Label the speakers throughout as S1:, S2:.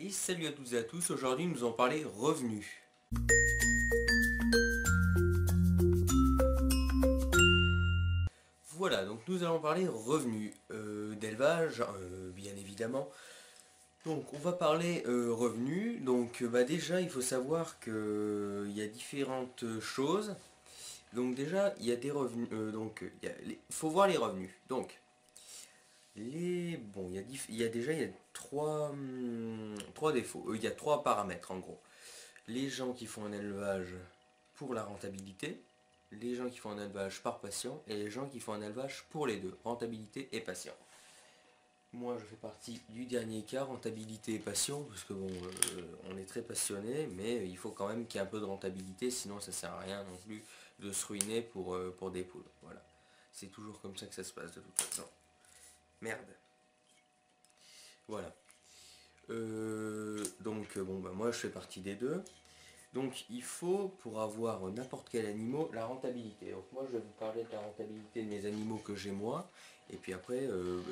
S1: Et salut à toutes et à tous, aujourd'hui nous allons parler revenus. Voilà, donc nous allons parler revenus d'élevage, bien évidemment. Donc on va parler revenus, donc déjà il faut savoir que il y a différentes choses. Donc déjà il y a des revenus, faut voir les revenus. Donc il y a déjà trois défauts, il y a trois paramètres en gros. Les gens qui font un élevage pour la rentabilité, les gens qui font un élevage par passion et les gens qui font un élevage pour les deux, rentabilité et passion. Moi je fais partie du dernier cas, rentabilité et passion, parce que on est très passionné, mais il faut quand même qu'il y ait un peu de rentabilité, sinon ça sert à rien non plus de se ruiner pour des poules. Voilà. C'est toujours comme ça que ça se passe de toute façon. Merde. Voilà. Moi je fais partie des deux. Donc il faut, pour avoir n'importe quel animal, la rentabilité. Donc moi je vais vous parler de la rentabilité de mes animaux que j'ai moi. Et puis après,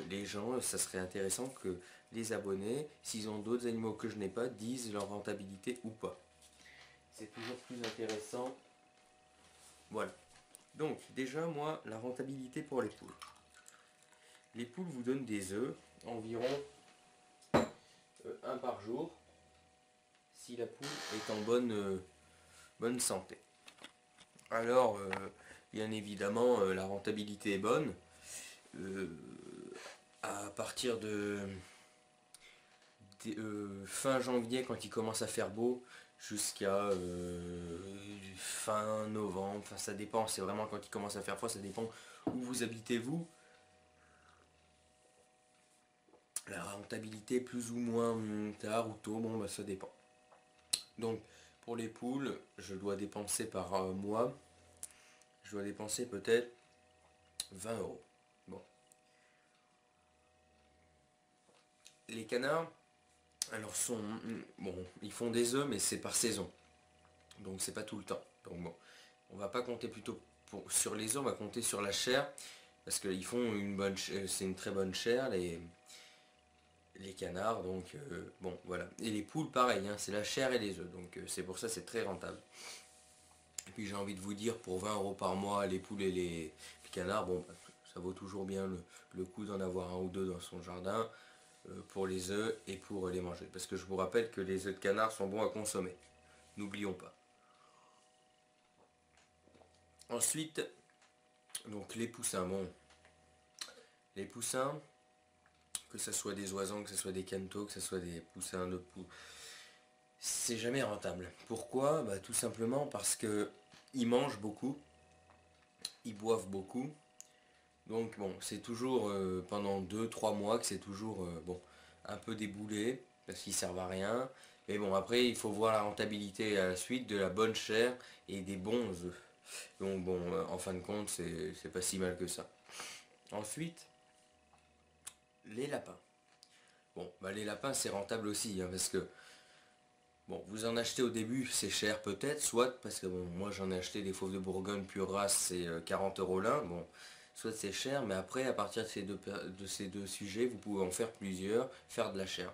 S1: les gens, ça serait intéressant que les abonnés, s'ils ont d'autres animaux que je n'ai pas, disent leur rentabilité ou pas. C'est toujours plus intéressant. Voilà. Donc déjà moi, la rentabilité pour les poules. Les poules vous donnent des œufs, environ un par jour, si la poule est en bonne santé. Alors, bien évidemment, la rentabilité est bonne. Euh, à partir de fin janvier, quand il commence à faire beau, jusqu'à fin novembre, enfin ça dépend, c'est vraiment quand il commence à faire froid, ça dépend où vous habitez vous. La rentabilité plus ou moins tard ou tôt, ça dépend. Donc pour les poules, je dois dépenser par mois, je dois dépenser peut-être 20 €. Bon. Les canards, alors ils font des œufs, mais c'est par saison. Donc c'est pas tout le temps. Donc bon, on va pas compter plutôt sur les œufs, on va compter sur la chair. Parce qu'ils font c'est une très bonne chair, les canards, donc bon voilà. Et les poules pareil, hein, c'est la chair et les œufs. Donc c'est pour ça c'est très rentable. Et puis j'ai envie de vous dire, pour 20 € par mois, les poules et les canards, ça vaut toujours bien le coup d'en avoir un ou deux dans son jardin. Pour les œufs et pour les manger. Parce que je vous rappelle que les œufs de canard sont bons à consommer. N'oublions pas. Ensuite, donc les poussins. Bon, les poussins, que ce soit des oisans, que ce soit des cantos, que ce soit des poussins de poux, c'est jamais rentable. Pourquoi? Tout simplement parce que ils mangent beaucoup, ils boivent beaucoup. Donc bon, c'est toujours pendant 2-3 mois que c'est toujours un peu déboulé, parce qu'ils servent à rien. Mais bon, après, il faut voir la rentabilité à la suite de la bonne chair et des bons œufs. Donc en fin de compte, c'est pas si mal que ça. Ensuite, les lapins. Bon, les lapins, c'est rentable aussi, hein, parce que, bon, vous en achetez au début, c'est cher peut-être, soit, parce que, moi j'en ai acheté des fauves de Bourgogne pure race, c'est 40 € l'un, bon, soit c'est cher, mais après, à partir de ces deux sujets, vous pouvez en faire plusieurs, faire de la chair.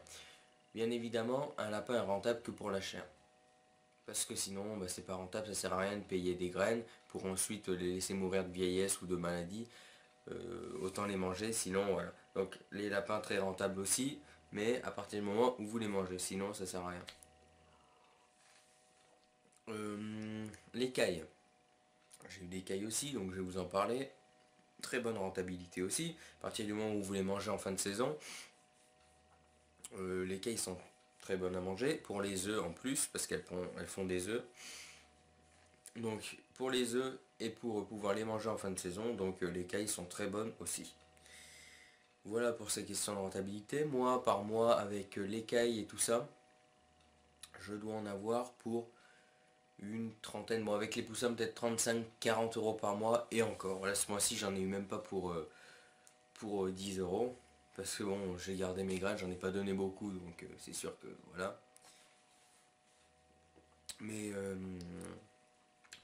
S1: Bien évidemment, un lapin est rentable que pour la chair. Parce que sinon, c'est pas rentable, ça sert à rien de payer des graines pour ensuite les laisser mourir de vieillesse ou de maladie. Autant les manger, sinon voilà. Donc les lapins très rentables aussi, mais à partir du moment où vous les mangez, sinon ça sert à rien. Les cailles. J'ai eu des cailles aussi, donc je vais vous en parler. Très bonne rentabilité aussi. À partir du moment où vous les mangez en fin de saison, les cailles sont très bonnes à manger. Pour les œufs en plus, parce qu'elles font des œufs. Donc pour les œufs et pour pouvoir les manger en fin de saison, donc les cailles sont très bonnes aussi. Voilà pour ces questions de rentabilité. Moi, par mois, avec l'écaille et tout ça, je dois en avoir pour une trentaine. Bon, avec les poussins, peut-être 35-40 € par mois. Et encore, là, ce mois-ci, j'en ai eu même pas pour 10 €. Parce que bon, j'ai gardé mes graines, j'en ai pas donné beaucoup, donc c'est sûr que voilà. Mais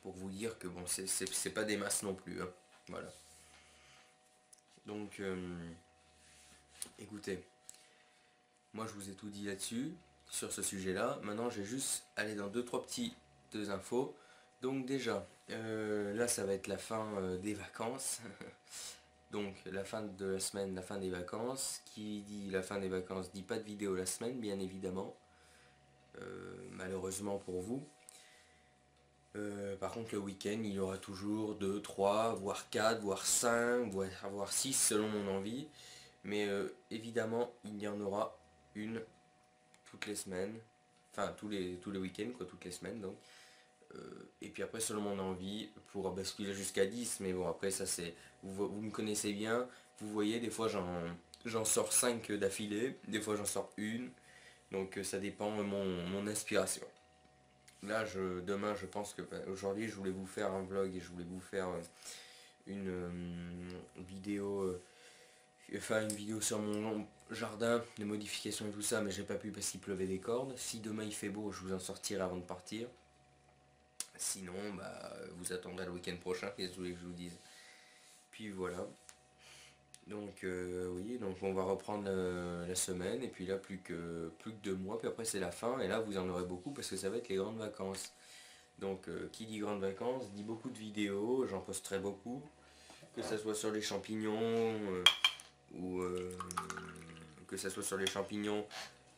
S1: pour vous dire que bon, c'est pas des masses non plus, hein. Voilà. Donc, écoutez. Moi je vous ai tout dit là-dessus. sur ce sujet-là. Maintenant, je vais juste aller dans deux petites infos. Donc déjà, là, ça va être la fin des vacances. Donc la fin de la semaine, la fin des vacances. Qui dit la fin des vacances dit pas de vidéo la semaine, bien évidemment. Malheureusement pour vous. Par contre le week-end il y aura toujours 2, 3, voire 4, voire 5, voire 6 selon mon envie. Mais évidemment il y en aura une toutes les semaines. Enfin tous les week-ends quoi, toutes les semaines donc. Et puis après selon mon envie pour basculer jusqu'à 10. Mais bon après ça c'est. Vous me connaissez bien. Vous voyez des fois j'en sors 5 d'affilée. Des fois j'en sors une. Donc ça dépend de mon inspiration. Là, demain, je pense que aujourd'hui, je voulais vous faire un vlog et je voulais vous faire une vidéo, enfin une vidéo sur mon jardin, les modifications et tout ça, mais j'ai pas pu parce qu'il pleuvait des cordes. Si demain il fait beau, je vous en sortirai avant de partir. Sinon, bah, vous attendrez le week-end prochain, qu'est-ce que vous voulez que je vous dise. Puis voilà. Donc oui, donc on va reprendre la semaine et puis là plus que 2 mois, puis après c'est la fin et là vous en aurez beaucoup parce que ça va être les grandes vacances. Donc qui dit grandes vacances dit beaucoup de vidéos, j'en posterai beaucoup, que ça soit sur les champignons ou que ça soit sur les champignons,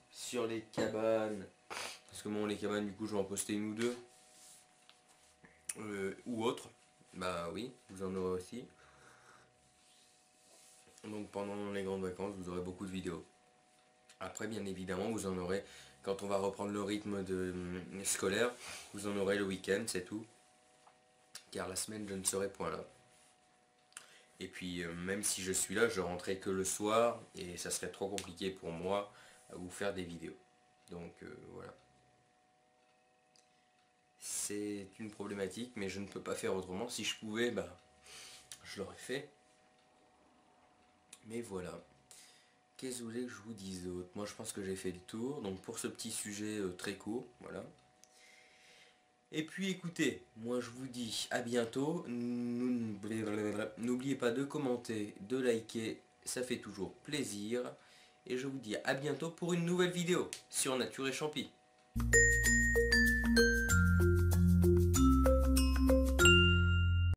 S1: sur les cabanes, parce que bon les cabanes du coup je vais en poster une ou deux, ou autres, bah oui, vous en aurez aussi. Donc pendant les grandes vacances, vous aurez beaucoup de vidéos. Après, bien évidemment, vous en aurez, quand on va reprendre le rythme scolaire, vous en aurez le week-end, c'est tout. Car la semaine, je ne serai point là. Et puis, même si je suis là, je rentrerai que le soir, et ça serait trop compliqué pour moi à vous faire des vidéos. Donc, voilà. C'est une problématique, mais je ne peux pas faire autrement. Si je pouvais, bah, je l'aurais fait. Mais voilà. Qu'est-ce que vous voulez que je vous dise d'autre? Moi je pense que j'ai fait le tour. Donc pour ce petit sujet très court, voilà. Et puis écoutez, moi je vous dis à bientôt. N'oubliez pas de commenter, de liker, ça fait toujours plaisir. Et je vous dis à bientôt pour une nouvelle vidéo sur Nature et Champi.